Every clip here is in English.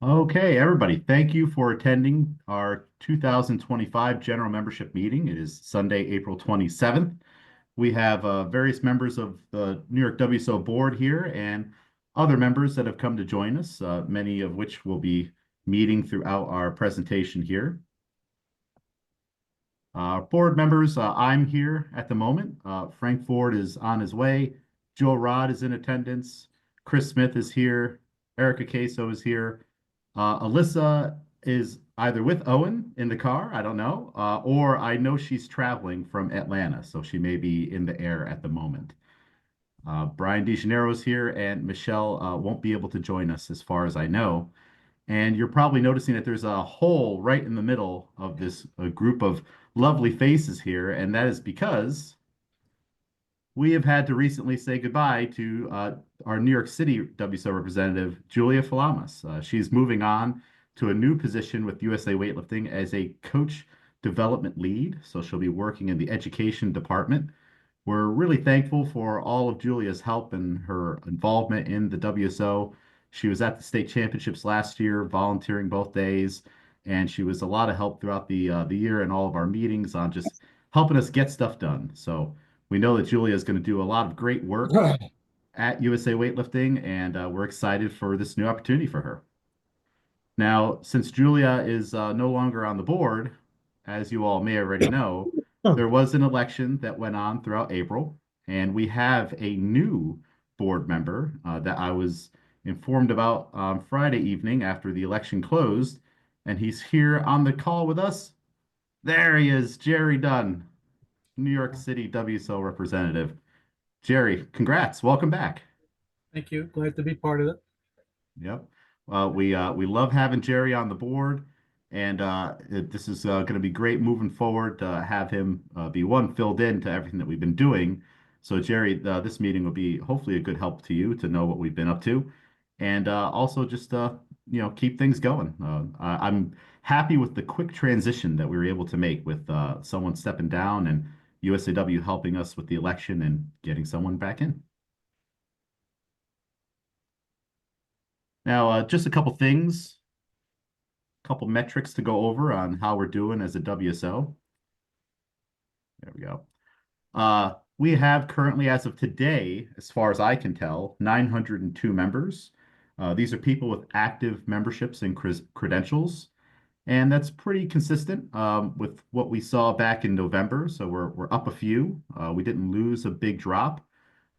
Okay, everybody, thank you for attending our 2025 general membership meeting. It is Sunday, April 27th. We have various members of the New York WSO board here and other members that have come to join us, many of which will be meeting throughout our presentation here. Board members, I'm here at the moment. Frank Ford is on his way. Joe Rod is in attendance. Chris Smith is here. Erica Queso is here. Alyssa is either with Owen in the car, I don't know, or I know she's traveling from Atlanta, so she may be in the air at the moment. Brian DeGenero's here, and Michelle won't be able to join us as far as I know. And you're probably noticing that there's a hole right in the middle of this group of lovely faces here, and that is because we have had to recently say goodbye to our New York City WSO representative, Julia Falamas. She's moving on to a new position with USA Weightlifting as a coach development lead. So she'll be working in the education department. We're really thankful for all of Julia's help and her involvement in the WSO. She was at the state championships last year, volunteering both days, and she was a lot of help throughout the year and all of our meetings on just helping us get stuff done. So we know that Julia is going to do a lot of great work at USA Weightlifting, and we're excited for this new opportunity for her. Now, since Julia is no longer on the board, as you all may already know, there was an election that went on throughout April, and we have a new board member that I was informed about Friday evening after the election closed, and he's here on the call with us. There he is, Jerry Dunn, New York City WSO representative. Jerry, congrats. Welcome back. Thank you. Glad to be part of it. Yep. We love having Jerry on the board, and this is going to be great moving forward to have him be one filled in to everything that we've been doing. So Jerry, this meeting will be hopefully a good help to you to know what we've been up to, and also just keep things going. I'm happy with the quick transition that we were able to make with someone stepping down and USAW helping us with the election and getting someone back in. Now, just a couple things, couple metrics to go over on how we're doing as a WSO. There we go. We have currently, as of today, as far as I can tell, 902 members. These are people with active memberships and credentials, and that's pretty consistent with what we saw back in November. So we're up a few. We didn't lose a big drop.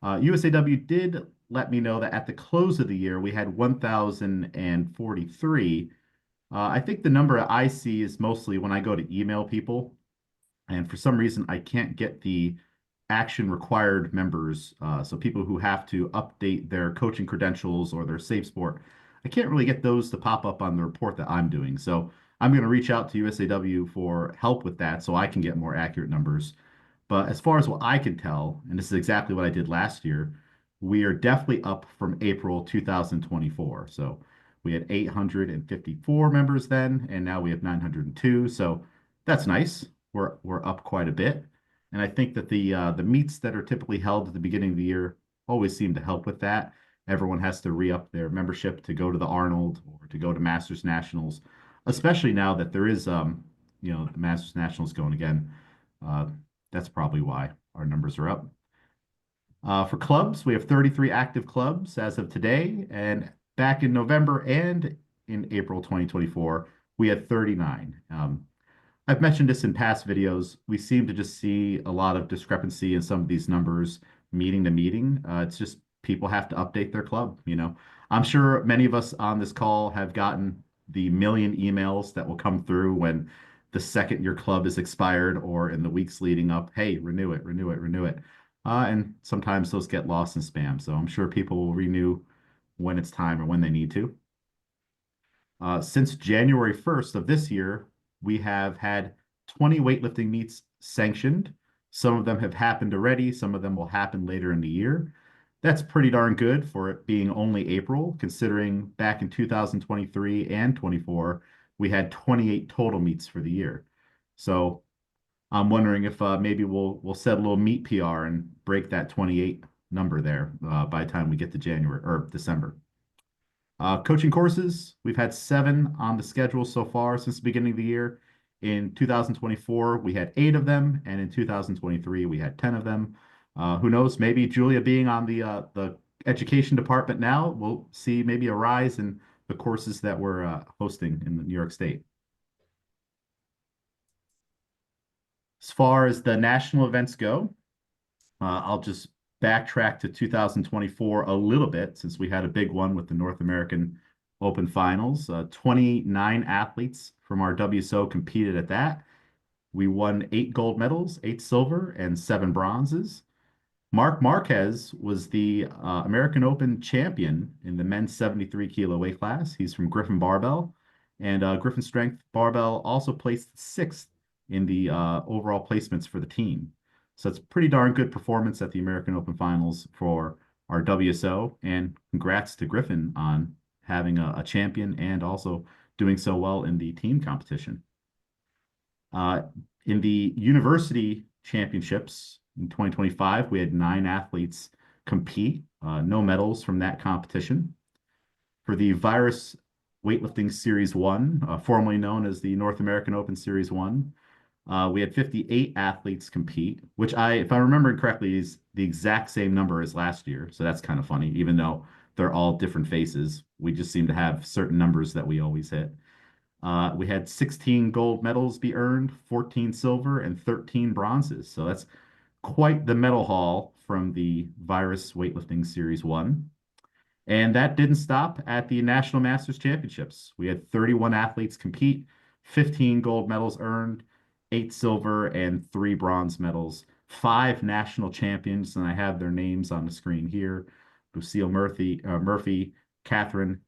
USAW did let me know that at the close of the year, we had 1,043. I think the number I see is mostly when I go to email people, and for some reason, I can't get the action required members. So people who have to update their coaching credentials or their Safe Sport. I can't really get those to pop up on the report that I'm doing. So I'm going to reach out to USAW for help with that so I can get more accurate numbers. But as far as what I can tell, and this is exactly what I did last year, we are definitely up from April 2024. So we had 854 members then, and now we have 902. So that's nice. We're up quite a bit. And I think that the meets that are typically held at the beginning of the year always seem to help with that. Everyone has to re-up their membership to go to the Arnold or to go to Masters Nationals, especially now that there is the Masters Nationals going again. Uh, that's probably why our numbers are up. For clubs, we have 33 active clubs as of today, and back in November and in April 2024, we had 39. I've mentioned this in past videos. We seem to just see a lot of discrepancy in some of these numbers meeting to meeting. It's just people have to update their club, I'm sure many of us on this call have gotten the million emails that will come through when the second your club is expired or in the weeks leading up, hey, renew it, renew it, renew it. And sometimes those get lost in spam. So I'm sure people will renew when it's time or when they need to. Since January 1st of this year, we have had 20 weightlifting meets sanctioned. Some of them have happened already. Some of them will happen later in the year. That's pretty darn good for it being only April, considering back in 2023 and 24, we had 28 total meets for the year. So I'm wondering if maybe we'll set a little meet PR and break that 28 number there by the time we get to January or December. Coaching courses, we've had 7 on the schedule so far since the beginning of the year. In 2024, we had 8 of them, and in 2023, we had 10 of them. Who knows? Maybe Julia being on the education department now, we'll see maybe a rise in the courses that we're hosting in New York State. As far as the national events go, I'll just backtrack to 2024 a little bit since we had a big one with the North American Open Finals. 29 athletes from our WSO competed at that. We won 8 gold medals, 8 silver, and 7 bronzes. Mark Marquez was the American Open champion in the men's 73 kilo weight class. He's from Griffin Barbell, and Griffin Strength Barbell also placed 6th in the overall placements for the team. So it's pretty darn good performance at the American Open Finals for our WSO, and congrats to Griffin on having a champion and also doing so well in the team competition. In the university championships in 2025, we had 9 athletes compete, no medals from that competition. For the Virus Weightlifting Series 1, formerly known as the North American Open Series 1, we had 58 athletes compete, which if I remember correctly, is the exact same number as last year. So that's kind of funny, even though they're all different faces. We just seem to have certain numbers that we always hit. We had 16 gold medals be earned, 14 silver, and 13 bronzes. So that's quite the medal haul from the Virus Weightlifting Series 1. And that didn't stop at the National Masters Championships. We had 31 athletes compete, 15 gold medals earned, 8 silver, and 3 bronze medals. 5 national champions, and I have their names on the screen here. Lucille Murphy, Catherine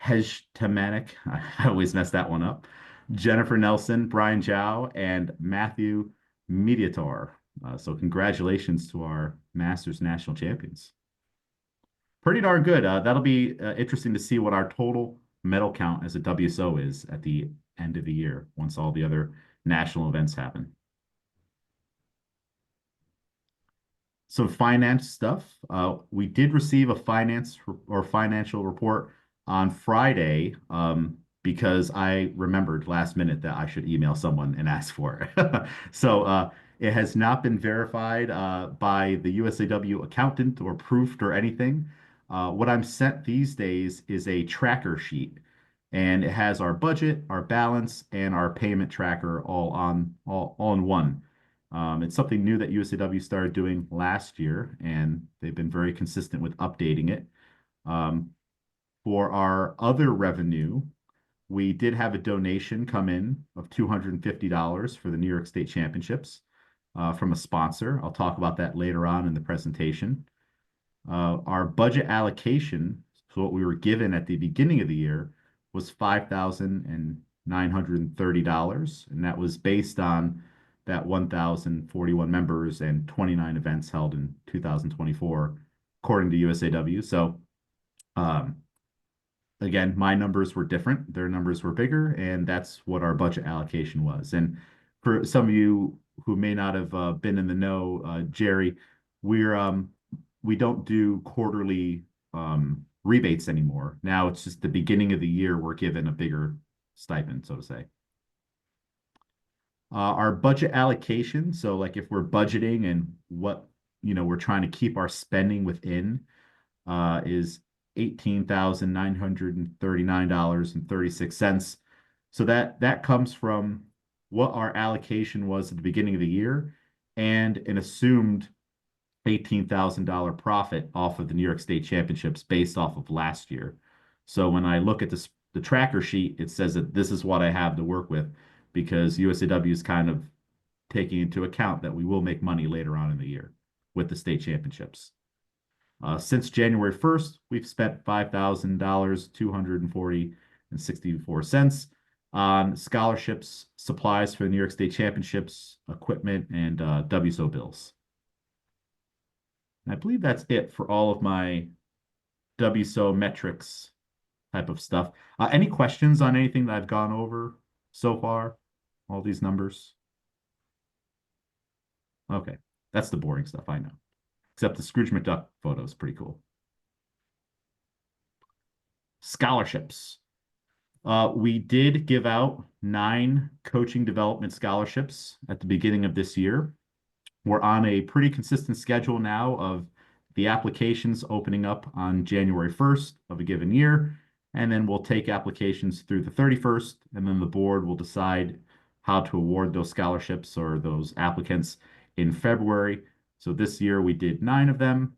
Hejtemanek, I always mess that one up. Jennifer Nelson, Brian Zhao, and Matthew Mediator. So congratulations to our Masters national champions. Pretty darn good. That'll be interesting to see what our total medal count as a WSO is at the end of the year once all the other national events happen. Some finance stuff. We did receive a financial report on Friday because I remembered last minute that I should email someone and ask for it. So it has not been verified by the USAW accountant or proofed or anything. What I'm sent these days is a tracker sheet, and it has our budget, our balance, and our payment tracker all in one. It's something new that USAW started doing last year, and they've been very consistent with updating it. For our other revenue, we did have a donation come in of $250 for the New York State Championships from a sponsor. I'll talk about that later on in the presentation. Our budget allocation, so what we were given at the beginning of the year, was $5,930, and that was based on that 1,041 members and 29 events held in 2024, according to USAW. So, again, my numbers were different. Their numbers were bigger, and that's what our budget allocation was. And for some of you who may not have been in the know, Jerry, we don't do quarterly rebates anymore. Now it's just the beginning of the year we're given a bigger stipend, so to say. Our budget allocation, so like if we're budgeting and what we're trying to keep our spending within, is $18,939.36. So that comes from what our allocation was at the beginning of the year and an assumed $18,000 profit off of the New York State Championships based off of last year. So when I look at the tracker sheet, it says that this is what I have to work with because USAW is kind of taking into account that we will make money later on in the year with the state championships. Since January 1st, we've spent $5,240.64 on scholarships, supplies for the New York State Championships, equipment, and WSO bills. And I believe that's it for all of my WSO metrics type of stuff. Any questions on anything that I've gone over so far? All these numbers? Okay, that's the boring stuff, I know. Except the Scrooge McDuck photo is pretty cool. scholarships. We did give out 9 coaching development scholarships at the beginning of this year. We're on a pretty consistent schedule now of the applications opening up on January 1st of a given year, and then we'll take applications through the 31st, and then the board will decide how to award those scholarships or those applicants in February. So this year we did 9 of them.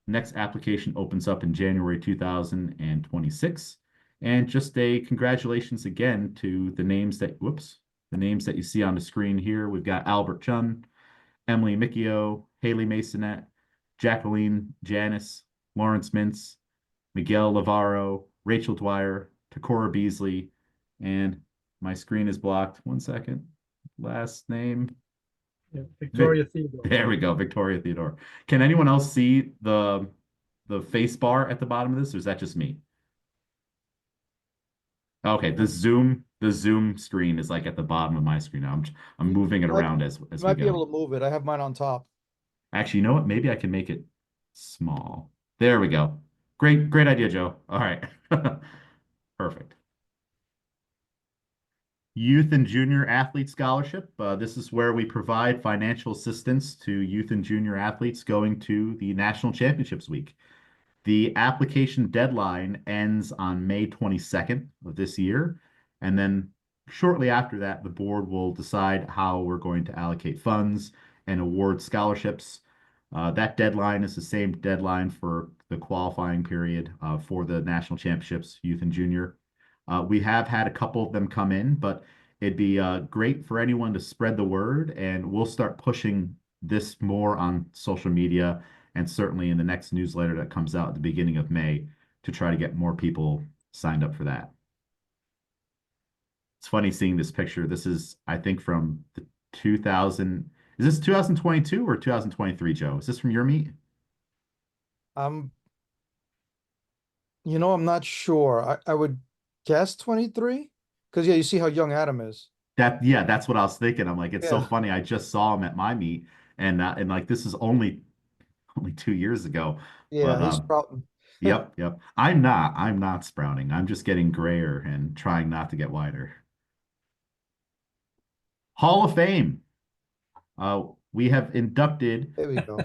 Next application opens up in January 2026. And just a congratulations again to the names that, the names that you see on the screen here. We've got Albert Chun, Emily Micchio, Haley Masonette, Jacqueline Janis, Lawrence Mintz, Miguel Lavaro, Rachel Dwyer, Takora Beasley, and my screen is blocked. One second. Last name. Yeah, Victoria Theodore. There we go, Victoria Theodore. Can anyone else see the face bar at the bottom of this, or is that just me? Okay, the Zoom screen is like at the bottom of my screen now. I'm moving it around as You we might be go. able to move it. I have mine on top. Actually, you know what? Maybe I can make it small. There we go. Great idea, Joe. All right. Perfect. Youth and Junior Athlete Scholarship. This is where we provide financial assistance to youth and junior athletes going to the National Championships Week. The application deadline ends on May 22nd of this year. And then shortly after that, the board will decide how we're going to allocate funds and award scholarships. That deadline is the same deadline for the qualifying period for the national championships, youth and junior. We have had a couple of them come in, but it'd be great for anyone to spread the word, and we'll start pushing this more on social media and certainly in the next newsletter that comes out at the beginning of May to try to get more people signed up for that. It's funny seeing this picture. This is, I think, from the 2000. Is this 2022 or 2023, Joe? Is this from your meet? I'm not sure. I would guess 23. Because yeah, you see how young Adam is. Yeah, that's what I was thinking. I'm like, it's so Yeah. funny. I just saw him at my meet, and like this is only 2 years ago. Yeah, But he's sprouting. yep. I'm not sprouting. I'm just getting grayer and trying not to get wider. Hall of Fame. We have inducted There we go.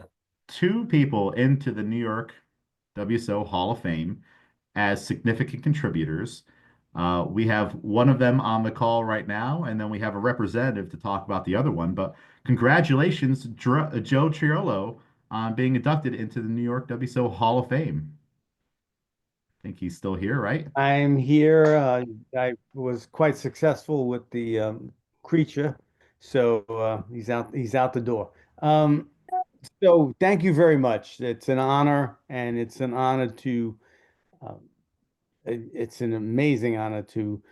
2 people into the New York WSO Hall of Fame as significant contributors. We have one of them on the call right now, and then we have a representative to talk about the other one. But congratulations, Joe Triolo, on being inducted into the New York WSO Hall of Fame. I think he's still here, right? I'm here. I was quite successful with the creature, so he's out the door. So thank you very much. It's an honor, and it's an honor to. It's an amazing honor to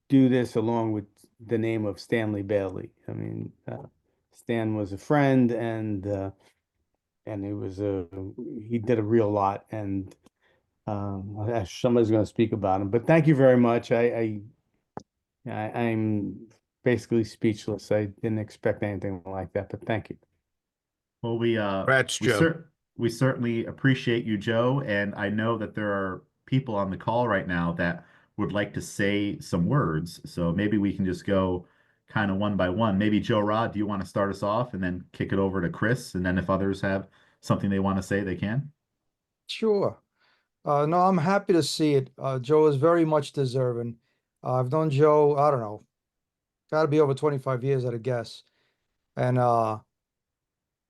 do this along with the name of Stanley Bailey. I mean, Stan was a friend, and he did a real lot, and somebody's going to speak about him. But thank you very much. I'm basically speechless. I didn't expect anything like that, but thank you. Well, we Congrats, we Joe. we certainly appreciate you, Joe, and I know that there are people on the call right now that would like to say some words. So maybe we can just go kind of one by one. Maybe Joe Rod, do you want to start us off and then kick it over to Chris? And then if others have something they want to say, they can. Sure. No, I'm happy to see it. Joe is very much deserving. I've known Joe, I don't know, got to be over 25 years at a guess. And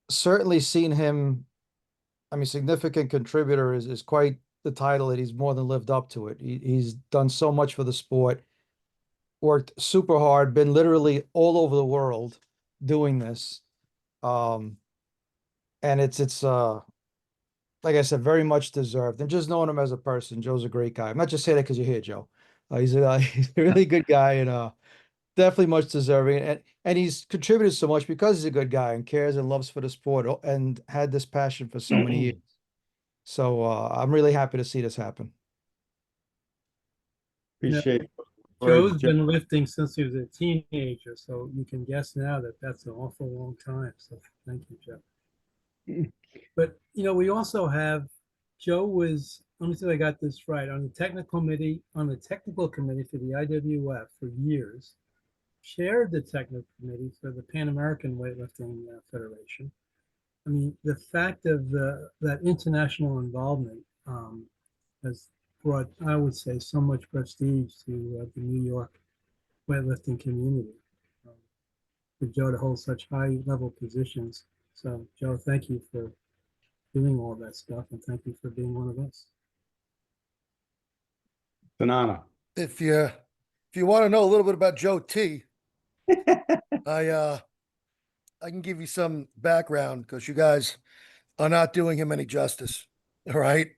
certainly seen him, I mean, significant contributor is quite the title that he's more than lived up to it. He's done so much for the sport, worked super hard, been literally all over the world doing this. And it's like I said, very much deserved. And just knowing him as a person, Joe's a great guy. I'm not just saying that because you're here, Joe. He's he's a really good guy, and definitely much deserving. And he's contributed so much because he's a good guy and cares and loves for the sport and had this passion for so many years. So I'm really happy to see this happen. Appreciate Joe's words, been lifting since he was a teenager, so you can guess now that that's an awful long time. So thank you, Joe. But we also have Joe was let me see if I got this right. On the technical committee for the IWF for years, chaired the technical committee for the Pan American Weightlifting Federation. I mean, the fact of that international involvement has brought, I would say, so much prestige to the New York weightlifting community. Um, for Joe to hold such high level positions. So, Joe, thank you for doing all that stuff, and thank you for being one of us. It's an honor. If you want to know a little bit about Joe T, I can give you some background because you guys are not doing him any justice. All right.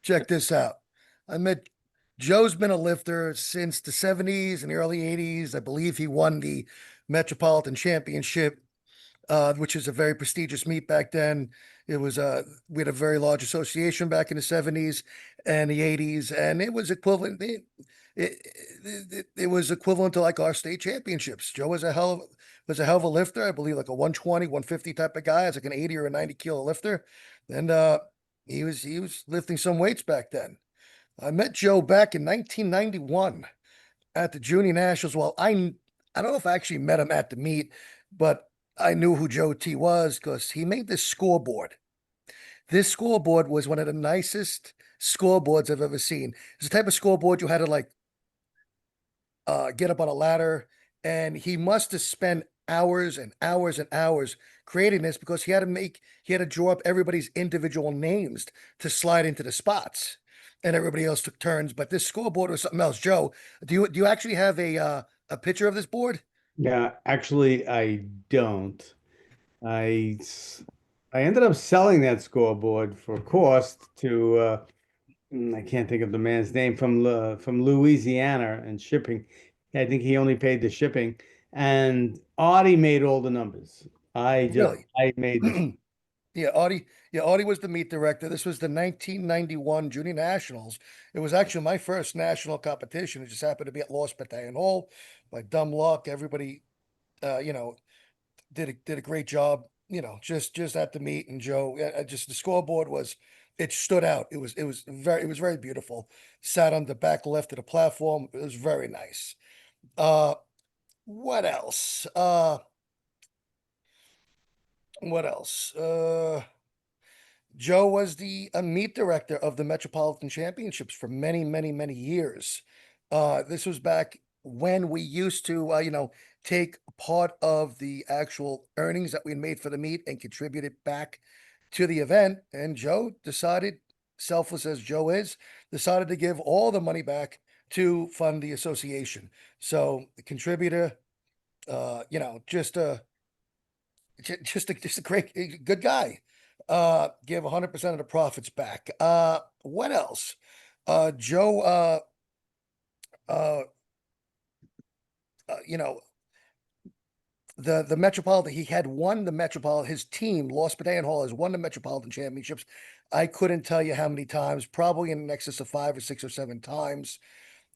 Check this out. Joe's been a lifter since the 70s and the early 80s. I believe he won the Metropolitan Championship, which is a very prestigious meet back then. It was we had a very large association back in the 70s and the 80s, and it was equivalent. It was equivalent to like our state championships. Joe was a hell of a lifter. I believe like a 120, 150 type of guy. As like an 80 or a 90 kilo lifter, and he was lifting some weights back then. I met Joe back in 1991 at the Junior Nationals. Well, I don't know if I actually met him at the meet, but I knew who Joe T was because he made this scoreboard. This scoreboard was one of the nicest scoreboards I've ever seen. It's the type of scoreboard you had to like get up on a ladder, and he must have spent hours and hours and hours creating this because he had to draw up everybody's individual names to slide into the spots, and everybody else took turns. But this scoreboard was something else. Joe, do you actually have a picture of this board? Yeah, actually, I don't. I ended up selling that scoreboard for cost to I can't think of the man's name from Louisiana and shipping. I think he only paid the shipping, and Audie made all the numbers. Really? I made the Yeah, Audie was the meet director. This was the 1991 Junior Nationals. It was actually my first national competition. It just happened to be at Lost Battalion Hall. By dumb luck, everybody, you know, did a great job. You know, just at the meet, and Joe, just the scoreboard it stood out. It was very beautiful. Sat on the back left of the platform. It was very nice. What else? What else? Joe was the meet director of the Metropolitan Championships for many years. This was back when we used to, take part of the actual earnings that we made for the meet and contribute it back to the event. And Joe decided, selfless as Joe is, decided to give all the money back to fund the association. So the contributor, just a great, good guy. Give 100% of the profits back. What else? Joe, the Metropolitan, he had won the Metropolitan, his team, Lost Battalion Hall, has won the Metropolitan Championships. I couldn't tell you how many times, probably in excess of 5 or 6 or 7 times.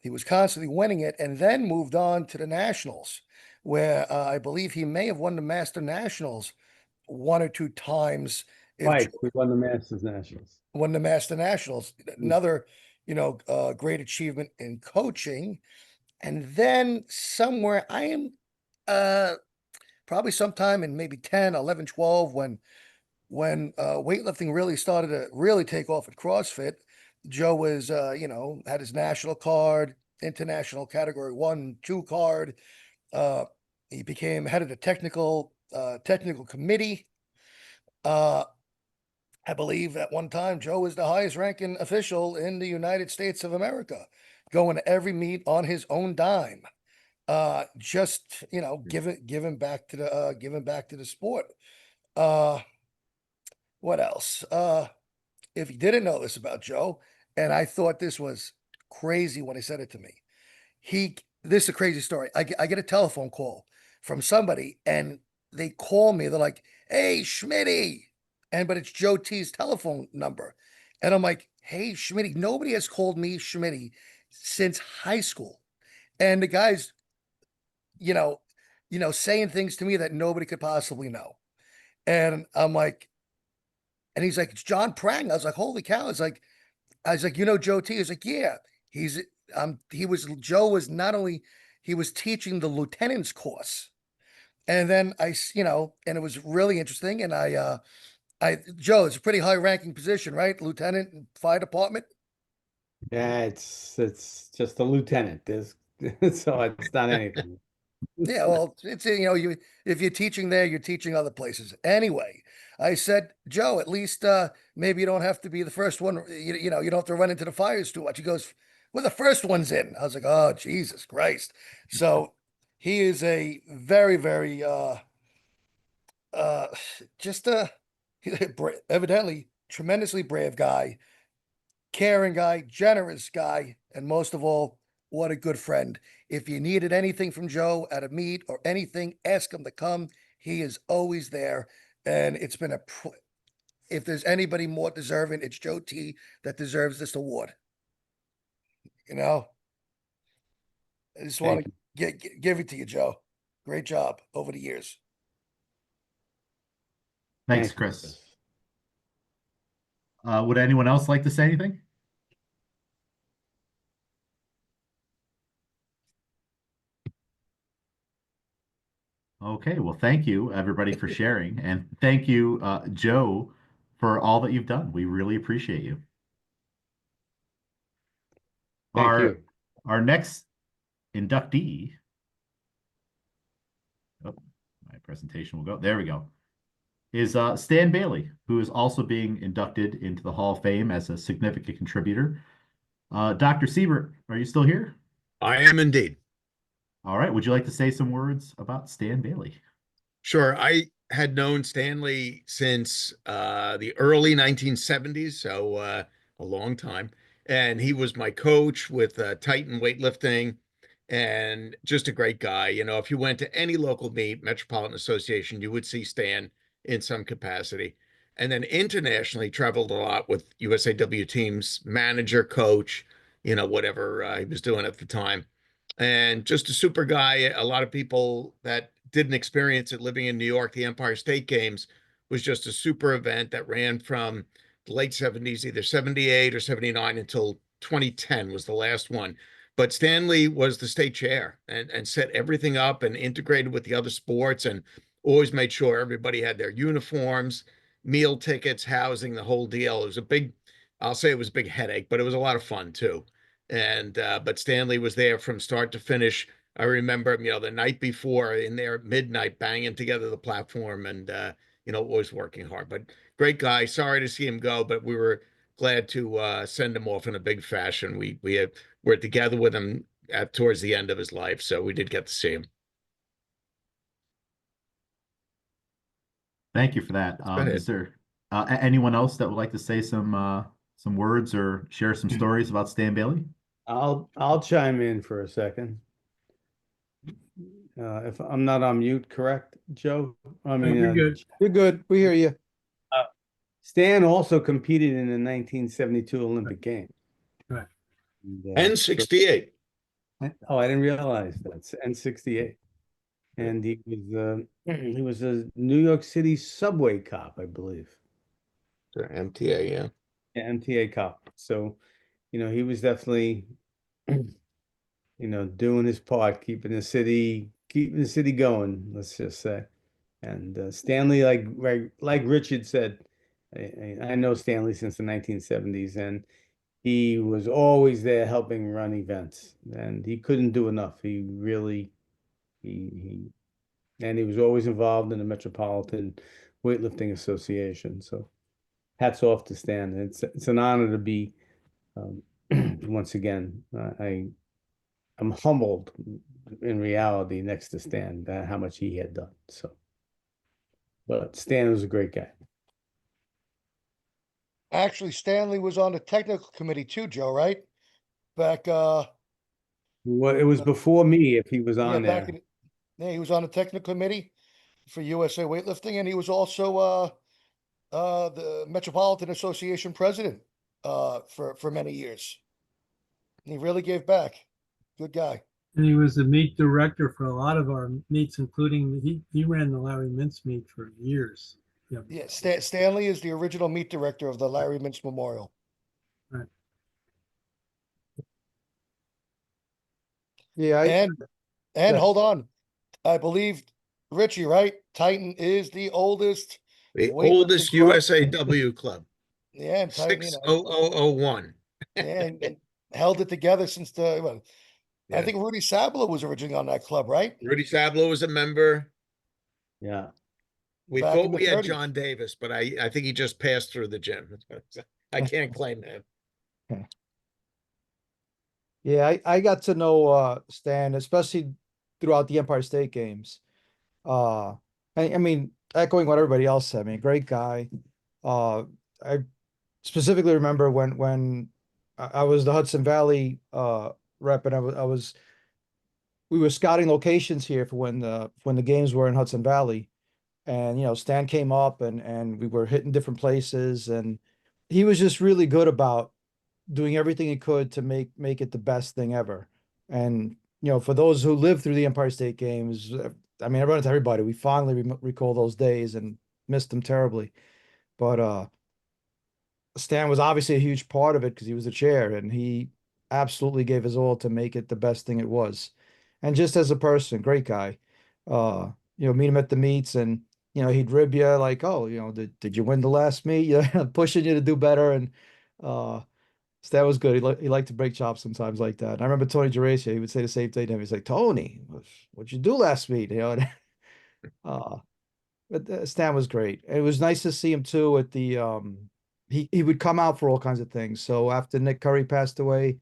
He was constantly winning it, and then moved on to the Nationals, where I believe he may have won the Master Nationals 1 or 2 times. Right, we won the Masters Nationals. Won the Master Nationals. Another, great achievement in coaching. And then somewhere I am probably sometime in maybe 10, 11, 12, when weightlifting really started to really take off at CrossFit. Joe was, had his national card, international category 1, 2 card. He became head of the technical committee. I believe at one time Joe was the highest ranking official in the United States of America, going to every meet on his own dime. Just, giving back to the sport. What else? If you didn't know this about Joe, and I thought this was crazy when he said it to me, this is a crazy story. I get a telephone call from somebody, and they call me. They're like, "Hey, Schmitty," but it's Joe T's telephone number, and I'm like, "Hey, Schmitty." Nobody has called me Schmitty since high school, and the guy's, saying things to me that nobody could possibly know, and I'm like, and he's like, "It's John Prang." I was like, "Holy cow!" It's like, I was like, you know, Joe T. He's like, yeah, Joe was not only, he was teaching the lieutenant's course. And then you know, and it was really interesting. And Joe, it's a pretty high ranking position, right? Lieutenant in fire department. Yeah, it's just a lieutenant. There's so it's not anything. Yeah, well, it's you know, if you're teaching there, you're teaching other places. Anyway, I said, Joe, at least maybe you don't have to be the first one. You know, you don't have to run into the fires too much. He goes, "Well, the first one's in." I was like, "Oh, Jesus Christ!" So he is a very, very uh, just evidently tremendously brave guy, caring guy, generous guy, and most of all, what a good friend. If you needed anything from Joe at a meet or anything, ask him to come. He is always there. And it's been if there's anybody more deserving, it's Joe T that deserves this award. You know, I just want to give it to you, Joe. Great job over the years. Thanks, Chris. Would anyone else like to say anything? Okay, well, thank you everybody for sharing, and thank you, Joe, for all that you've done. We really appreciate you. Thank you. Our next inductee. Oh, my presentation will go. There we go. Is Stan Bailey, who is also being inducted into the Hall of Fame as a significant contributor. Dr. Siebert, are you still here? I am indeed. All right. Would you like to say some words about Stan Bailey? Sure. I had known Stanley since the early 1970s, so a long time. And he was my coach with Titan weightlifting and just a great guy. You know, if you went to any local meet, Metropolitan Association, you would see Stan in some capacity. And then internationally traveled a lot with USAW teams, manager, coach, you know, whatever he was doing at the time. And just a super guy. A lot of people that didn't experience it living in New York, the Empire State Games was just a super event that ran from the late 70s, either 78 or 79 until 2010 was the last one. But Stanley was the state chair and set everything up and integrated with the other sports and always made sure everybody had their uniforms, meal tickets, housing, the whole deal. It was a big, I'll say it was a big headache, but it was a lot of fun too. And but Stanley was there from start to finish. I remember, you know, the night before in there at midnight, banging together the platform and you know, always working hard. But great guy. Sorry to see him go, but we were glad to send him off in a big fashion. We're together with him towards the end of his life, so we did get to see him. Thank you for that. Is there anyone else that would like to say some words or share some stories about Stan Bailey? I'll chime in for a second. If I'm not on mute, correct, Joe? I mean, You're good. You're good. We hear you. Stan also competed in the 1972 Olympic Games. Right. And 68. Oh, I didn't realize that. And 68. And he was a New York City subway cop, I believe. MTA, yeah. Yeah, MTA cop. So, you know, he was definitely, you know, doing his part, keeping the city going, let's just say. And Stanley, like Richard said, I know Stanley since the 1970s, and he was always there helping run events, and he couldn't do enough. He really, and he was always involved in the Metropolitan Weightlifting Association. So hats off to Stan. It's an honor to be, once again, I'm humbled in reality next to Stan, how much he had done. So, but Stan was a great guy. Actually, Stanley was on the technical committee too, Joe, right? Back Well, it was before me if he was on there. Yeah, he was on the technical committee for USA Weightlifting, and he was also the Metropolitan Association president for many years. And he really gave back. Good guy. And he was the meet director for a lot of our meets, including he ran the Larry Mintz meet for years. Yeah, Stanley is the original meet director of the Larry Mintz Memorial. Right. Yeah, And Yeah. hold on, I believe Richie, right? Titan is the oldest The weightlifting oldest club. USAW club, Yeah, and Titan, 60001. yeah, and held it together since well, I Yeah. think Rudy Sabla was originally on that club, right? Rudy Sablo was a member. Yeah. We Back in thought the we had 30s. John Davis, but I think he just passed through the gym. I can't claim that. yeah, I got to know Stan, especially throughout the Empire State Games. Uh, I mean, echoing what everybody else said, I mean, great guy. I specifically remember when I was the Hudson Valley rep, and we were scouting locations here for when the games were in Hudson Valley, and Stan came up and we were hitting different places, and he was just really good about doing everything he could to make it the best thing ever. And for those who lived through the Empire State Games, I mean, I run into everybody. We fondly recall those days and missed them terribly. But Stan was obviously a huge part of it because he was the chair, and he absolutely gave his all to make it the best thing it was. And just as a person, great guy. Meet him at the meets, and he'd rib you like, "Oh, did you win the last meet?" Pushing you to do better. And uh, Stan was good. He liked to break chops sometimes like that. And I remember Tony Geracia, he would say the same thing to him. He's like, "Tony, what'd you do last meet?" uh, but Stan was great. It was nice to see him too at the he would come out for all kinds of things. So after Nick Curry passed away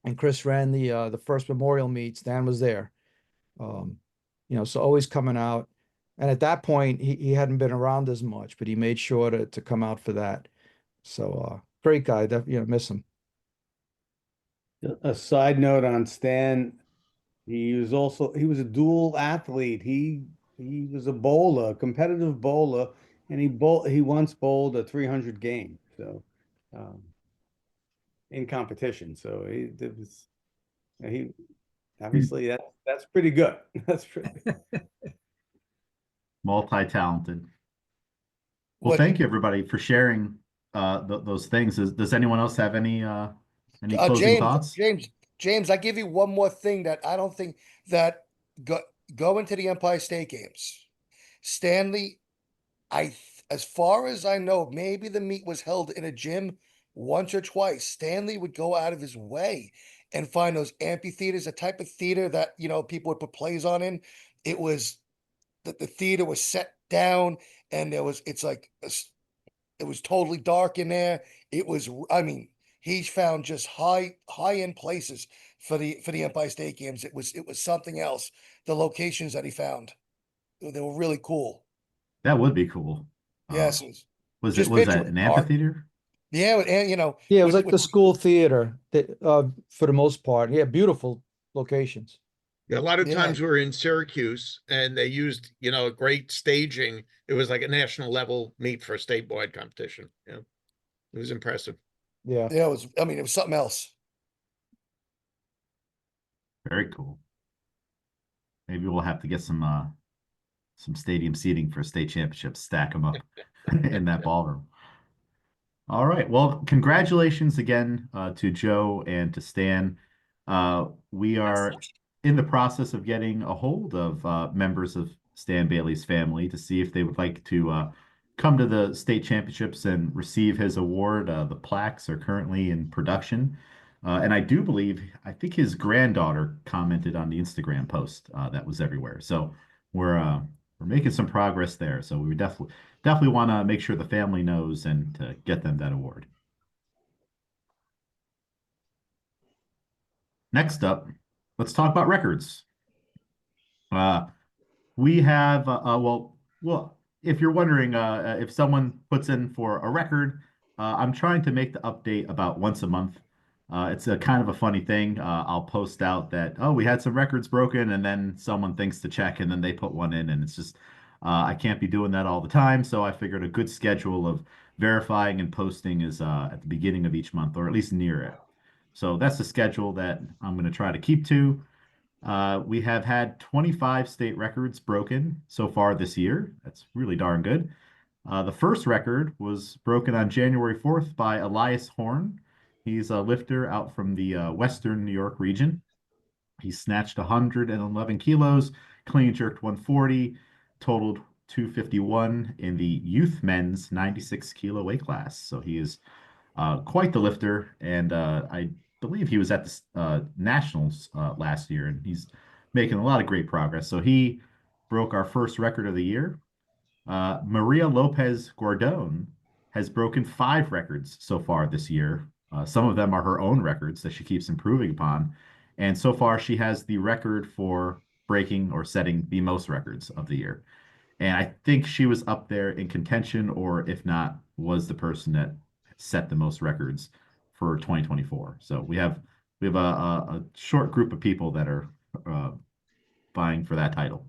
and Chris ran the first memorial meet, Stan was there. Um, so always coming out. And at that point he hadn't been around as much, but he made sure to come out for that. So great guy. Miss him. A side note on Stan, he was a dual athlete. He was a bowler, a competitive bowler, and he once bowled a 300 game. So um, in competition. So he obviously that's pretty good. That's pretty Multi-talented. Well, What thank you everybody for sharing those things. Does anyone else have any closing James, thoughts? James, I give you one more thing that I don't think that go going to the Empire State Games. Stanley, as far as I know, maybe the meet was held in a gym once or twice. Stanley would go out of his way and find those amphitheaters, a type of theater that people would put plays on in. It was that the theater was set down and it's like it was totally dark in there. It was, I mean, he's found just high end places for the Empire State Games. It was something else. The locations that he found, they were really cool. That would be cool. Yes, it Was just was picture that it, an dark. amphitheater? Yeah, and Yeah, it was like with the school theater that, for the most part. Yeah, beautiful locations. Yeah, a lot of yeah, times we're in Syracuse and they used, great staging. It was like a national level meet for a statewide competition. Yeah, it was impressive. Yeah. yeah, it was. I mean, it was something else. Very cool. Maybe we'll have to get some stadium seating for state championships, stack them up in that ballroom. All right. Well, congratulations again to Joe and to Stan. We are in the process of getting a hold of members of Stan Bailey's family to see if they would like to come to the state championships and receive his award. The plaques are currently in production. And I do believe, I think his granddaughter commented on the Instagram post that was everywhere. So we're making some progress there. So we definitely want to make sure the family knows and to get them that award. Next up, let's talk about records. Uh, we have well, if you're wondering if someone puts in for a record, I'm trying to make the update about once a month. It's a kind of a funny thing. I'll post out that, oh, we had some records broken, and then someone thinks to check, and then they put one in, and it's just I can't be doing that all the time. So I figured a good schedule of verifying and posting is at the beginning of each month, or at least near it. So that's the schedule that I'm going to try to keep to. We have had 25 state records broken so far this year. That's really darn good. The first record was broken on January 4th by Elias Horn. He's a lifter out from the Western New York region. He snatched 111 kilos, clean jerked 140, totaled 251 in the youth men's 96 kilo weight class. So he is quite the lifter, and I believe he was at the Nationals last year, and he's making a lot of great progress. So he broke our first record of the year. Maria Lopez Gordon has broken 5 records so far this year. Some of them are her own records that she keeps improving upon. And so far, she has the record for breaking or setting the most records of the year. And I think she was up there in contention, or if not, was the person that set the most records for 2024. So we have a short group of people that are vying for that title.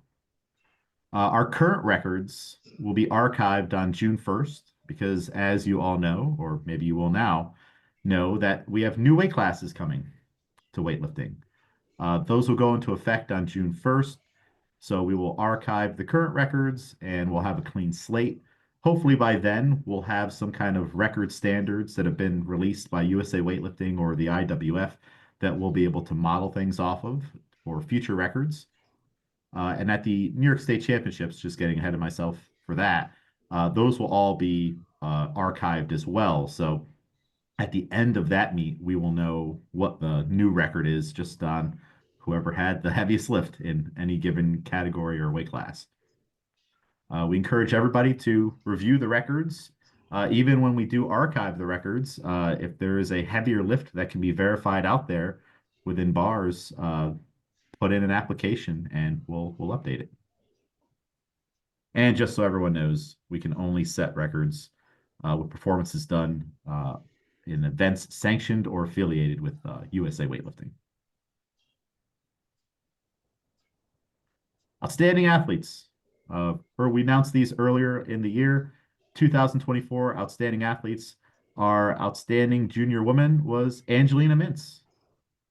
Our current records will be archived on June 1st because, as you all know, or maybe you will now know, that we have new weight classes coming to weightlifting. Those will go into effect on June 1st. So we will archive the current records and we'll have a clean slate. Hopefully by then we'll have some kind of record standards that have been released by USA Weightlifting or the IWF that we'll be able to model things off of for future records. And at the New York State Championships, just getting ahead of myself for that, those will all be archived as well. So at the end of that meet, we will know what the new record is just on whoever had the heaviest lift in any given category or weight class. We encourage everybody to review the records. Even when we do archive the records, if there is a heavier lift that can be verified out there within bars, put in an application and we'll update it. And just so everyone knows, we can only set records with performances done in events sanctioned or affiliated with USA Weightlifting. Outstanding athletes. We announced these earlier in the year. 2024 outstanding athletes. Our outstanding junior woman was Angelina Mintz.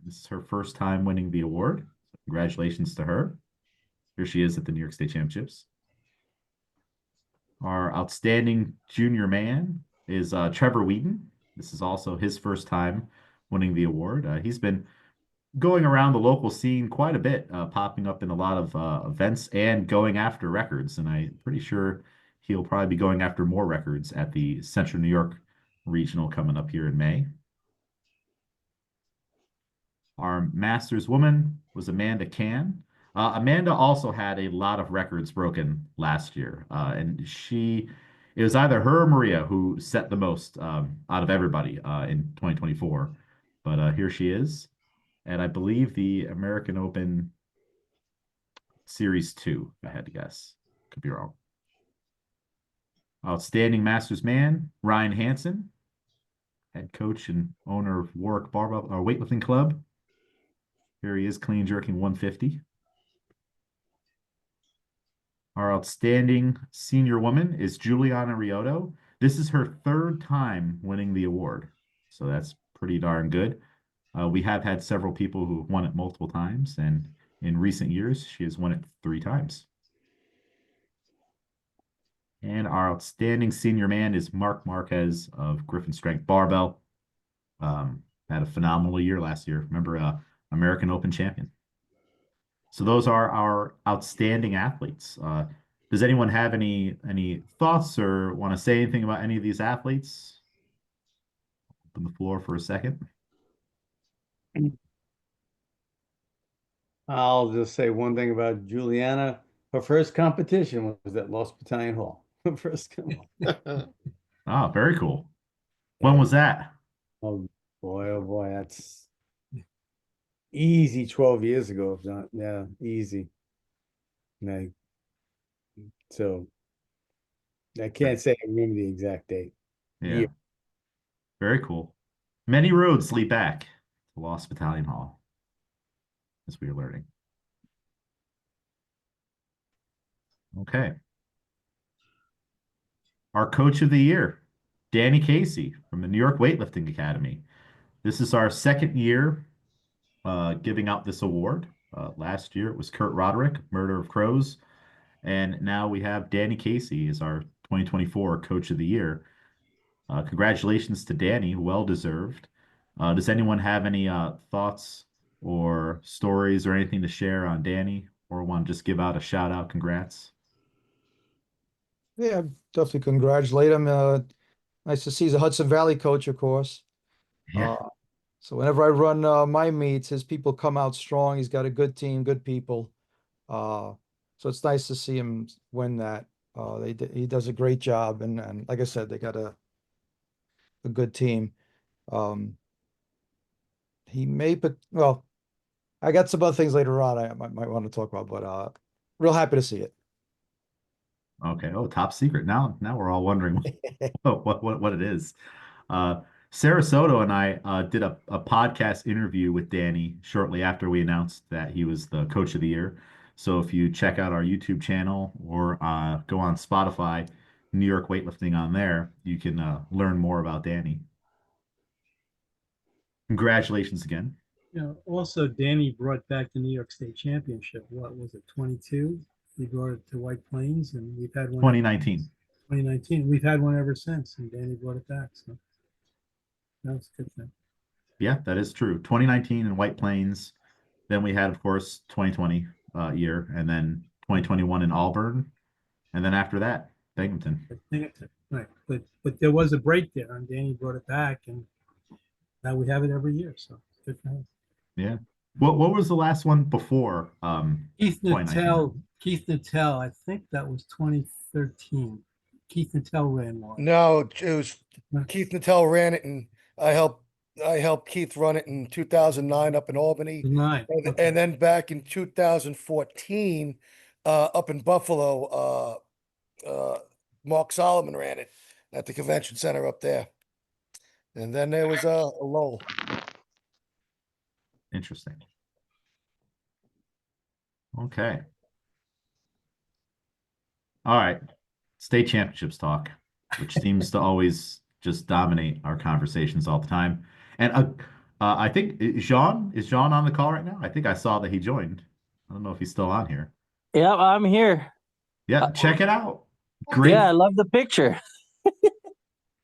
This is her first time winning the award. So congratulations to her. Here she is at the New York State Championships. Our outstanding junior man is Trevor Wheaton. This is also his first time winning the award. He's been going around the local scene quite a bit, popping up in a lot of events and going after records. And I'm pretty sure he'll probably be going after more records at the Central New York Regional coming up here in May. Our Masters woman was Amanda Can. Amanda also had a lot of records broken last year. And it was either her or Maria who set the most out of everybody in 2024. But here she is. And I believe the American Open Series 2, if I had to guess. Could be wrong. Outstanding Masters man, Ryan Hansen, head coach and owner of Warwick Barbell Weightlifting Club. Here he is, clean jerking 150. Our outstanding senior woman is Juliana Riotto. This is her 3rd time winning the award, so that's pretty darn good. We have had several people who have won it multiple times, and in recent years, she has won it 3 times. And our outstanding senior man is Mark Marquez of Griffin Strength Barbell. Had a phenomenal year last year. Remember, American Open champion. So those are our outstanding athletes. Does anyone have any thoughts or want to say anything about any of these athletes? Open the floor for a second. I'll just say one thing about Juliana. Her first competition was at Lost Battalion Hall. Her first Oh, very cool. When was that? oh boy, that's easy 12 years ago, if not, yeah, easy. Like, so I can't say I remember the exact date. Yeah. Year. Very cool. Many roads lead back to Lost Battalion Hall, as we are learning. Okay. Our coach of the year, Danny Casey from the New York Weightlifting Academy. This is our 2nd year giving out this award. Last year it was Kurt Roderick, Murder of Crows. And now we have Danny Casey as our 2024 Coach of the Year. Congratulations to Danny, well deserved. Does anyone have any thoughts or stories or anything to share on Danny, or want to just give out a shout out, congrats? Yeah, definitely congratulate him. Nice to see he's a Hudson Valley coach, of course. Yeah. So whenever I run my meets, his people come out strong. He's got a good team, good people. So it's nice to see him win that. He does a great job, and like I said, they got a good team. Um, he may, but well, I got some other things later on I might want to talk about, but real happy to see it. Okay. Oh, top secret. Now we're all wondering what it is. Uh, Sarah Soto and I did a podcast interview with Danny shortly after we announced that he was the coach of the year. So if you check out our YouTube channel or go on Spotify, New York Weightlifting on there, you can learn more about Danny. Congratulations again. You know, also Danny brought back the New York State Championship. What was it, 22? He brought it to White Plains, and we've had one. 2019. 2019. We've had one ever since, and Danny brought it back. So that's a good thing. Yeah, that is true. 2019 in White Plains. Then we had, of course, 2020 year, and then 2021 in Auburn, and then after that, Binghamton. Right, but there was a break there, and Danny brought it back, and now we have it every year. So good for him. Yeah. What was the last one before? Keith 2019? Nattel. Keith Nattel. I think that was 2013. Keith Nattel ran one. No, it was Keith Nattel ran it, and I helped Keith run it in 2009 up in Albany. 9. And then back in 2014, up in Buffalo, Mark Solomon ran it at the convention center up there. And then there was a lull. Interesting. Okay. All right. State championships talk, which seems to always just dominate our conversations all the time. And I think Jean is Jean on the call right now? I think I saw that he joined. I don't know if he's still on here. Yep, I'm here. Yeah, check it out. Great. Yeah, I love the picture.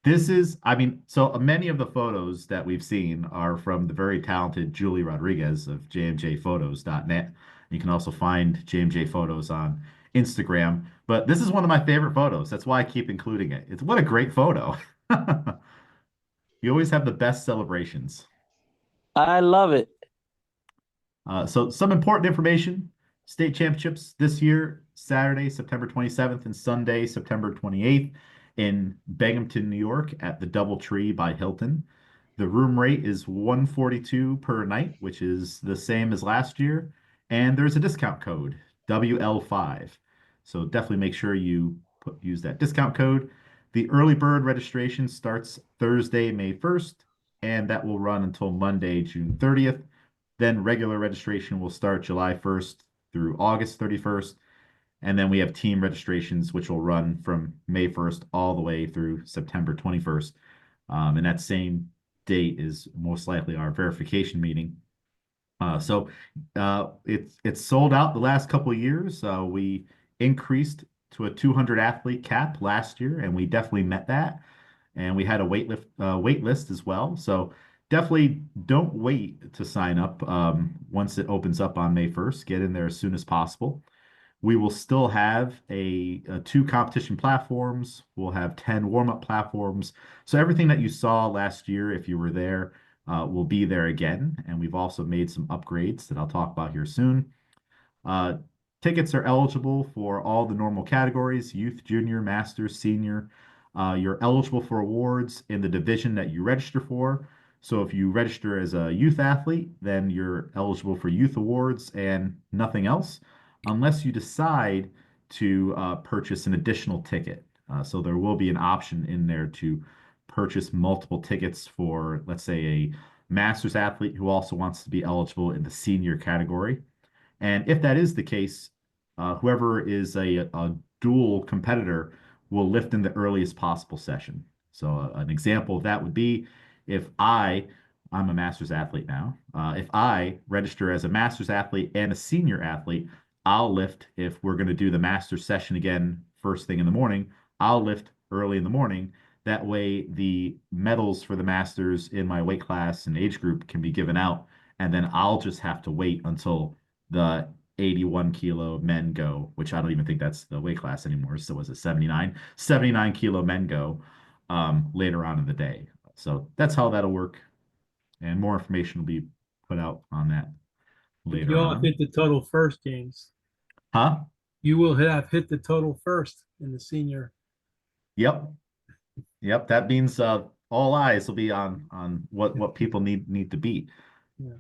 This is, I mean, so many of the photos that we've seen are from the very talented Julie Rodriguez of jmjphotos.net. You can also find JMJ Photos on Instagram, but this is one of my favorite photos. That's why I keep including it. It's what a great photo. You always have the best celebrations. I love it. So some important information. State championships this year, Saturday, September 27th and Sunday, September 28th in Binghamton, New York at the DoubleTree by Hilton. The room rate is $142 per night, which is the same as last year. And there's a discount code, WL5. So definitely make sure you use that discount code. The early bird registration starts Thursday, May 1st, and that will run until Monday, June 30th. Then regular registration will start July 1st through August 31st. And then we have team registrations, which will run from May 1st all the way through September 21st. And that same date is most likely our verification meeting. So it's sold out the last couple of years. We increased to a 200 athlete cap last year, and we definitely met that. And we had a wait list as well. So definitely don't wait to sign up once it opens up on May 1st. Get in there as soon as possible. We will still have a 2 competition platforms. We'll have 10 warm-up platforms. So everything that you saw last year, if you were there, will be there again. And we've also made some upgrades that I'll talk about here soon. Tickets are eligible for all the normal categories: youth, junior, masters, senior. You're eligible for awards in the division that you register for. So if you register as a youth athlete, then you're eligible for youth awards and nothing else, unless you decide to purchase an additional ticket. So there will be an option in there to purchase multiple tickets for, let's say, a master's athlete who also wants to be eligible in the senior category. And if that is the case, whoever is a dual competitor will lift in the earliest possible session. So an example of that would be if I'm a master's athlete now. If I register as a master's athlete and a senior athlete, I'll lift, if we're going to do the master's session again first thing in the morning, I'll lift early in the morning. That way the medals for the masters in my weight class and age group can be given out and then I'll just have to wait until the 81 kilo men go, which I don't even think that's the weight class anymore. So was it 79 kilo men go later on in the day. So that's how that'll work. And more information will be put out on that later You'll have on. hit the total first, James. Huh? You will have hit the total first in the senior. Yep. Yep. That means all eyes will be on what people need to beat. Yeah.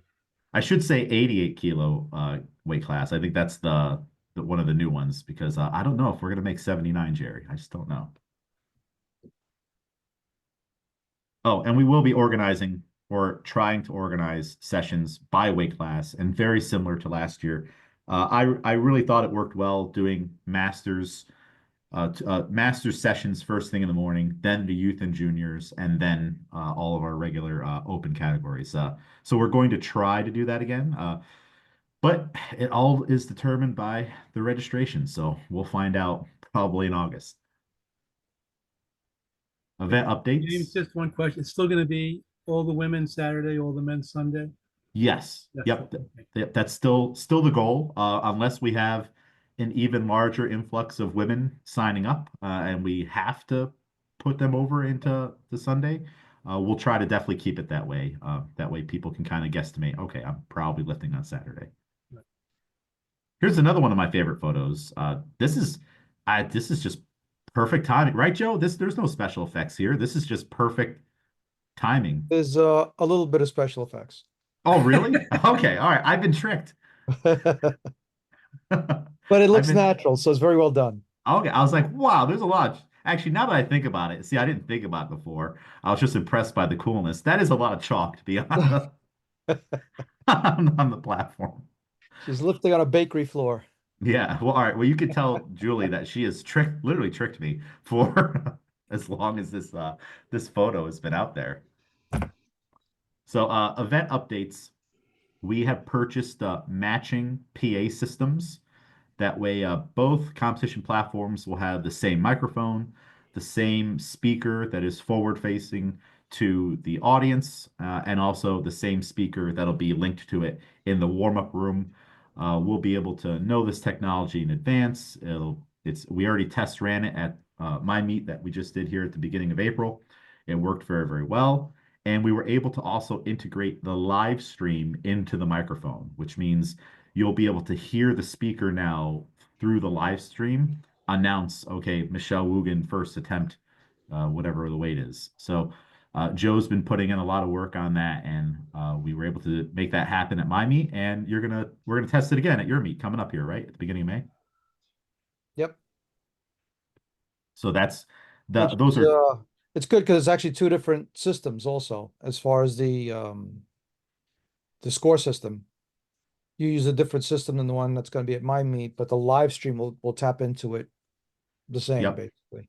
I should say 88 kilo weight class. I think that's the one of the new ones because I don't know if we're gonna make 79, Jerry. I just don't know. Oh, and we will be organizing or trying to organize sessions by weight class, and very similar to last year. I really thought it worked well doing masters sessions first thing in the morning, then the youth and juniors, and then all of our regular open categories. So we're going to try to do that again. But it all is determined by the registration. So we'll find out probably in August. Event James, updates. just one question. It's still going to be all the women Saturday, all the men Sunday? Yes. Yes, Yep. okay. Yep. That's still the goal. Unless we have an even larger influx of women signing up, and we have to put them over into the Sunday. We'll try to definitely keep it that way. That way people can kind of guesstimate, okay, I'm probably lifting on Saturday. Right. Here's another one of my favorite photos. This is just perfect timing, right, Joe? There's no special effects here. This is just perfect timing. There's a little bit of special effects. Oh, really? Okay, all right. I've been tricked. But it I've looks been natural, so it's very well done. okay. I was like, wow, there's a lot. Actually, now that I think about it, see, I didn't think about it before. I was just impressed by the coolness. That is a lot of chalk to be on on the platform. She's lifting on a bakery floor. Yeah. Well, all right. Well, you could tell Julie that she has literally tricked me for as long as this photo has been out there. So, event updates. We have purchased matching PA systems. That way, both competition platforms will have the same microphone, the same speaker that is forward facing to the audience, and also the same speaker that'll be linked to it in the warm-up room. We'll be able to know this technology in advance. We already test ran it at my meet that we just did here at the beginning of April. It worked very, very well. And we were able to also integrate the live stream into the microphone, which means you'll be able to hear the speaker now through the live stream announce, okay, Michelle Woogan, first attempt, whatever the weight is. So Joe's been putting in a lot of work on that, and we were able to make that happen at my meet. And we're gonna test it again at your meet coming up here, right, at the beginning of May. Yep. So that's Which those is, are it's good because it's actually two different systems also, as far as the score system. You use a different system than the one that's going to be at my meet, but the live stream will tap into it the same, Yep. basically.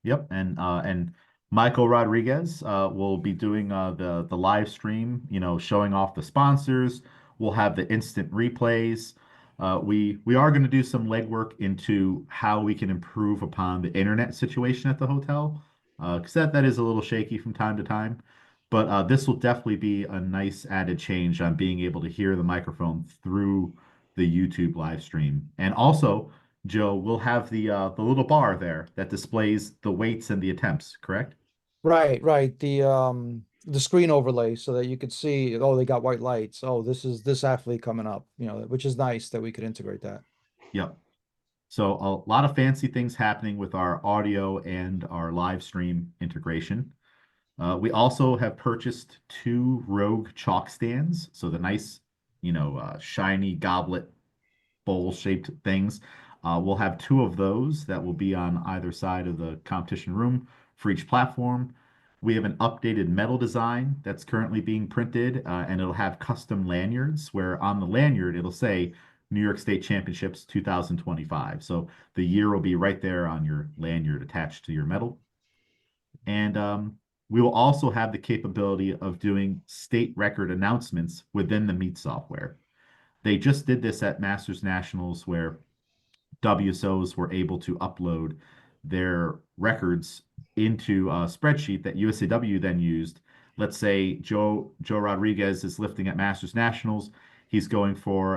Yep, and Michael Rodriguez will be doing the live stream, showing off the sponsors. We'll have the instant replays. We are going to do some legwork into how we can improve upon the internet situation at the hotel, because that is a little shaky from time to time. But this will definitely be a nice added change on being able to hear the microphone through the YouTube live stream. And also, Joe, we'll have the little bar there that displays the weights and the attempts, correct? Right, right. The screen overlay so that you could see, oh, they got white lights. Oh, this is this athlete coming up, which is nice that we could integrate that. Yep. So a lot of fancy things happening with our audio and our live stream integration. We also have purchased 2 Rogue chalk stands. So the nice, shiny goblet bowl shaped things. We'll have 2 of those that will be on either side of the competition room for each platform. We have an updated metal design that's currently being printed, and it'll have custom lanyards where on the lanyard it'll say New York State Championships 2025. So the year will be right there on your lanyard attached to your medal. And we will also have the capability of doing state record announcements within the Meet software. They just did this at Masters Nationals where WSOs were able to upload their records into a spreadsheet that USAW then used let's say Joe Rodriguez is lifting at Masters Nationals. He's going for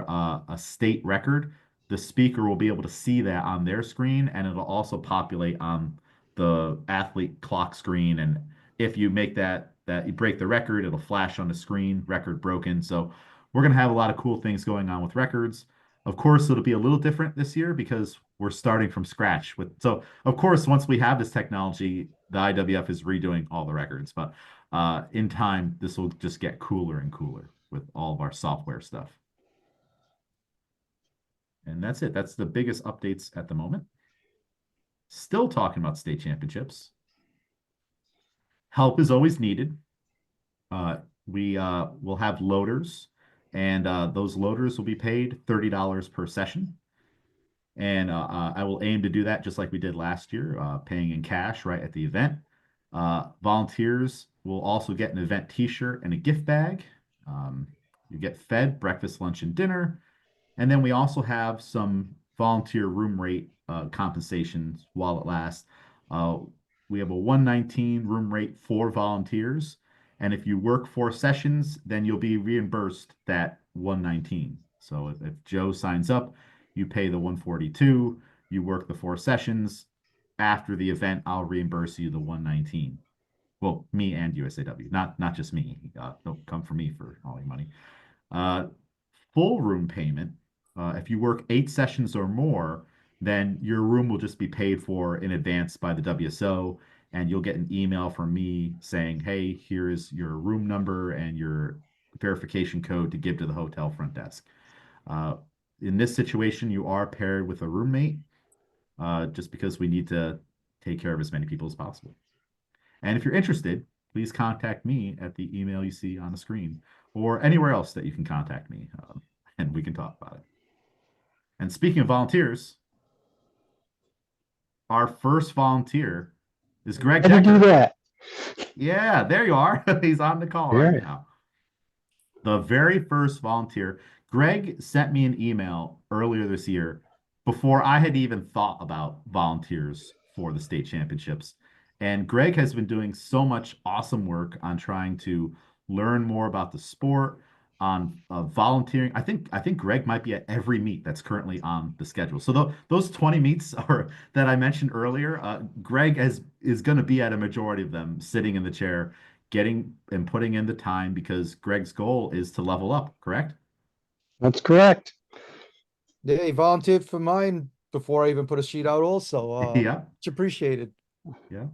a state record. The speaker will be able to see that on their screen, and it'll also populate on the athlete clock screen. And if you make that you break the record, it'll flash on the screen, record broken. So we're gonna have a lot of cool things going on with records. Of course, it'll be a little different this year because we're starting from scratch with, so of course, once we have this technology, the IWF is redoing all the records, but in time, this will just get cooler and cooler with all of our software stuff. And that's it. That's the biggest updates at the moment. Still talking about state championships. Help is always needed. We will have loaders, and those loaders will be paid $30 per session. And I will aim to do that just like we did last year, paying in cash right at the event. Volunteers will also get an event t-shirt and a gift bag. You get fed breakfast, lunch, and dinner. And then we also have some volunteer room rate compensations while it lasts. We have a 119 room rate for volunteers. And if you work 4 sessions, then you'll be reimbursed that 119. So if Joe signs up, you pay the 142, you work the 4 sessions. After the event, I'll reimburse you the 119. Well, me and USAW, not just me. Don't come for me for all your money. Full room payment, if you work 8 sessions or more, then your room will just be paid for in advance by the WSO, and you'll get an email from me saying, hey, here's your room number and your verification code to give to the hotel front desk. In this situation, you are paired with a roommate, just because we need to take care of as many people as possible. And if you're interested, please contact me at the email you see on the screen or anywhere else that you can contact me, and we can talk about it. And speaking of volunteers, our first volunteer is Greg How do you do Decker. that? Yeah, there you are. He's on the call right now. The very first volunteer. Greg sent me an email earlier this year before I had even thought about volunteers for the state championships. And Greg has been doing so much awesome work on trying to learn more about the sport, on volunteering. I think Greg might be at every meet that's currently on the schedule. So those 20 meets are that I mentioned earlier, Greg is going to be at a majority of them, sitting in the chair, getting and putting in the time, because Greg's goal is to level up, correct? That's correct. Yeah, he volunteered for mine before I even put a sheet out also. Yeah. Much appreciated. Yeah.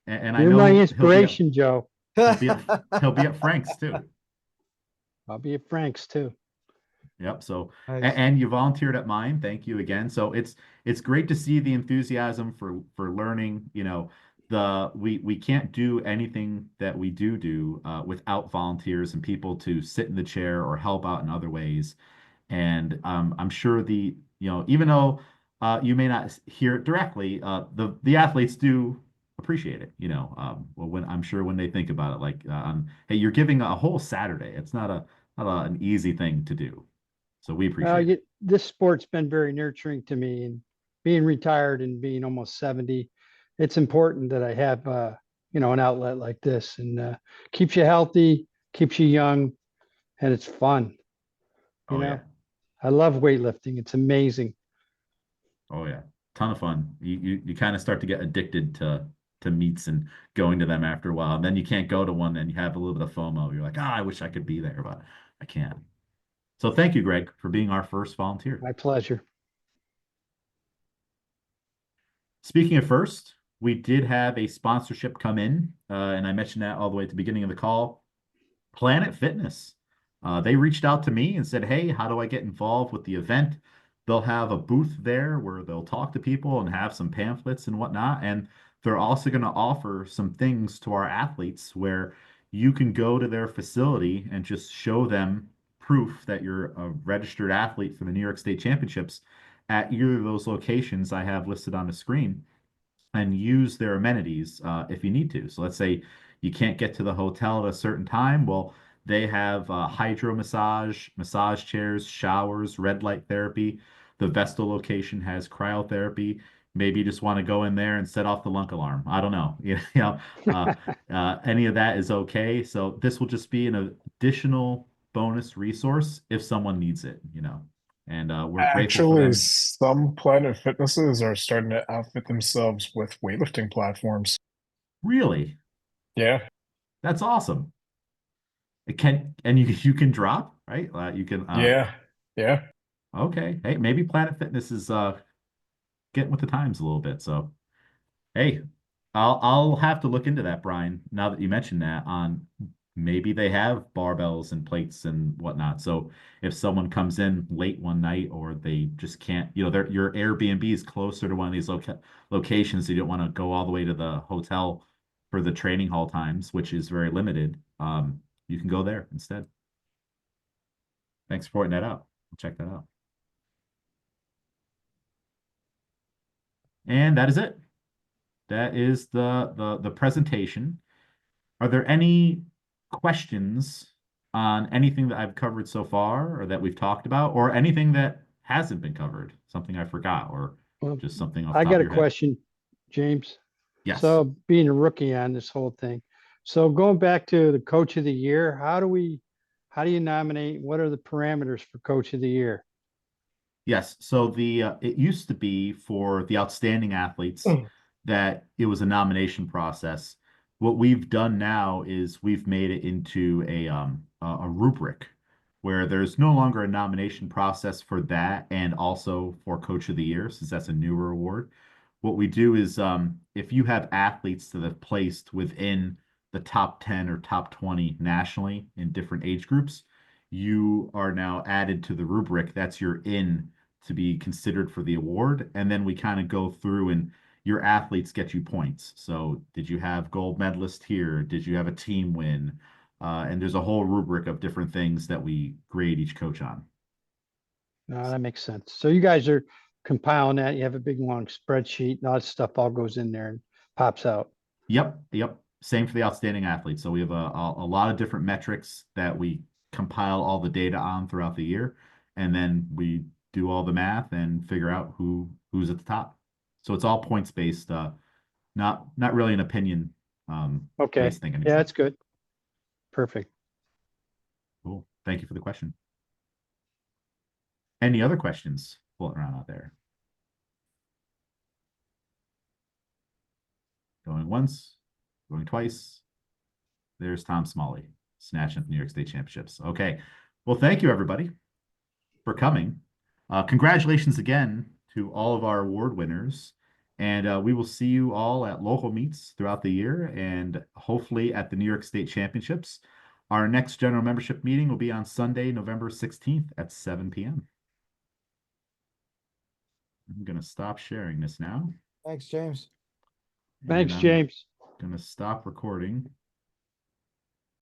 And I You're know my he'll be inspiration, Joe. he'll be at Frank's too. I'll be at Frank's too. Yep. So, Nice. and you volunteered at mine. Thank you again. So it's great to see the enthusiasm for learning. You know, we can't do anything that we do without volunteers and people to sit in the chair or help out in other ways. And I'm sure even though you may not hear it directly, the athletes do appreciate it. Well, when they think about it, like, hey, you're giving a whole Saturday. It's not an easy thing to do. So we appreciate it. This sport's been very nurturing to me, and being retired and being almost 70, it's important that I have an outlet like this, and keeps you healthy, keeps you young, and it's fun. Oh, yeah. I love weightlifting. It's amazing. Oh yeah, ton of fun. You kind of start to get addicted to meets and going to them after a while. And then you can't go to one and you have a little bit of FOMO. You're like, I wish I could be there, but I can't. So thank you, Greg, for being our first volunteer. My pleasure. Speaking of first, we did have a sponsorship come in, and I mentioned that all the way at the beginning of the call. Planet Fitness. They reached out to me and said, hey, how do I get involved with the event? They'll have a booth there where they'll talk to people and have some pamphlets and whatnot. And they're also going to offer some things to our athletes where you can go to their facility and just show them proof that you're a registered athlete for the New York State Championships at either of those locations I have listed on the screen, and use their amenities if you need to. So let's say you can't get to the hotel at a certain time. Well, they have hydro massage chairs, showers, red light therapy. The Vestal location has cryotherapy. maybe you just want to go in there and set off the lunk alarm. I don't know. Any of that is okay. So this will just be an additional bonus resource if someone needs it, and we're grateful for Actually, them. some Planet Fitnesses are starting to outfit themselves with weightlifting platforms. Really, Yeah, that's awesome. And you can drop, right? You can yeah. okay. Hey, maybe Planet Fitness is getting with the times a little bit. So hey, I'll have to look into that, Brian, now that you mentioned that, on maybe they have barbells and plates and whatnot. So if someone comes in late one night, or they just can't, your Airbnb is closer to one of these locations, so you don't want to go all the way to the hotel for the training hall times, which is very limited. You can go there instead. Thanks for pointing that out. I'll check that out. And that is it. That is the presentation. Are there any questions on anything that I've covered so far, or that we've talked about, or anything that hasn't been covered? Something I forgot, or Well, just something off I the top got of a your head? question, James. Yes. So being a rookie on this whole thing, so going back to the coach of the year, how do you nominate? What are the parameters for coach of the year? Yes. So it used to be for the outstanding athletes that it was a nomination process. What we've done now is we've made it into a rubric where there's no longer a nomination process for that, and also for Coach of the Year, since that's a newer award. What we do is, if you have athletes that have placed within the top 10 or top 20 nationally in different age groups, you are now added to the rubric. That's your in to be considered for the award. And then we kind of go through, and your athletes get you points. So did you have gold medalist here? Did you have a team win? And there's a whole rubric of different things that we grade each coach on. No, that makes sense. So you guys are compiling that. You have a big long spreadsheet, and all that stuff all goes in there and pops out. Yep, yep. Same for the outstanding athletes. So we have a lot of different metrics that we compile all the data on throughout the year, and then we do all the math and figure out who's at the top. So it's all points based, not really an opinion Okay. based thing Yeah, anymore. that's good. Perfect. Cool. Thank you for the question. Any other questions floating around out there? Going once, going twice. There's Tom Smalley, snatching up New York State Championships. Okay. Well, thank you, everybody, for coming. Congratulations again to all of our award winners. And we will see you all at local meets throughout the year, and hopefully at the New York State Championships. Our next general membership meeting will be on Sunday, November 16th at 7 p.m. I'm going to stop sharing this now. Thanks, James. Thanks, And I'm James. going to stop recording.